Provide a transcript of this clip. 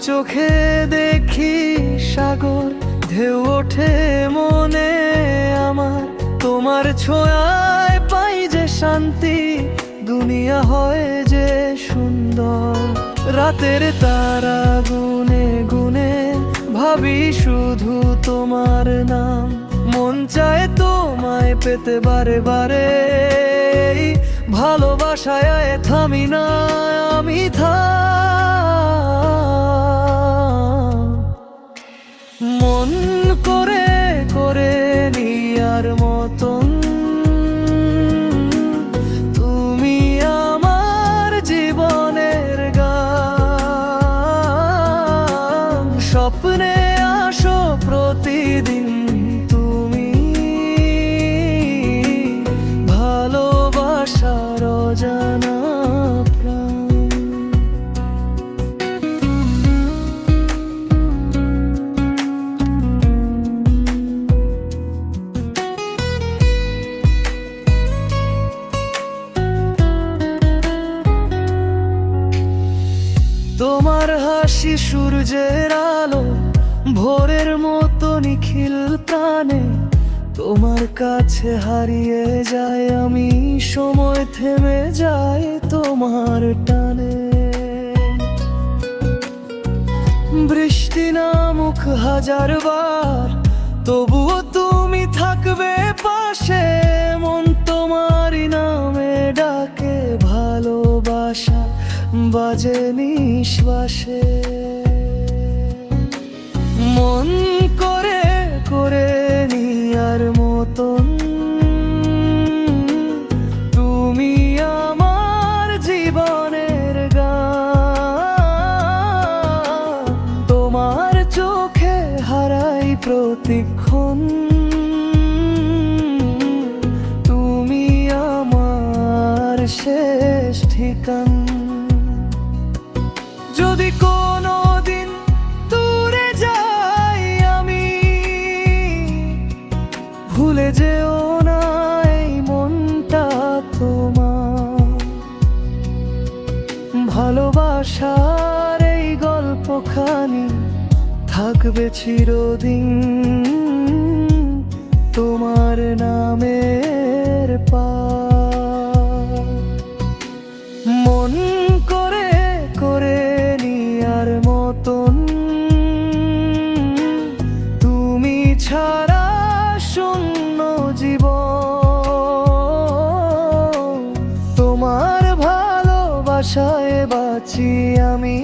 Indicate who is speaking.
Speaker 1: চোখে দেখি সাগর, ঢেউ ওঠে মনে আমার। তোমার ছোঁয়ায় পাই যে শান্তি, দুনিয়া হয় যে সুন্দর। রাতের তারা গুনে গুনে ভাবি শুধু তোমার নাম। মন চায় তোমায় পেতে বারে বারে, ভালোবাসায় থামি না আমি মন করে করে নিয়ার মতন তুমি আমার জীবনের গান। স্বপ্নে আসো প্রতিদিন তুমি, ভালোবাসার অজানা প্রাণ। তোমার হাসি সূর্যের আলো, ভোরের মতো নিখিল প্রাণে। তোমার কাছে হারিয়ে যায় আমি, সময় থেমে যায় তোমার টানে। বৃষ্টি নামুক হাজার বার, তবুও তুমি থাকবে পাশে। মন তোমারই নামে ডাকে, ভালোবাসা বাজে নিঃশ্বাসে। মন করে করে নিয়ার মতন তুমি আমার জীবনের গান। তোমার চোখে হারাই প্রতিক্ষণ, তুমি আমার শেষ ঠিকান। যদি কোনো দিন দূরে যাই আমি, ভুলে যেও না এই মনটা তোমার। ভালোবাসার এই গল্পখানি থাকবে চিরদিন তোমার নামের পার। মন করে করে নিয়ার মতন তুমি ছাড়া শূন্য জীবন। তোমার ভালোবাসায় বাঁচি আমি।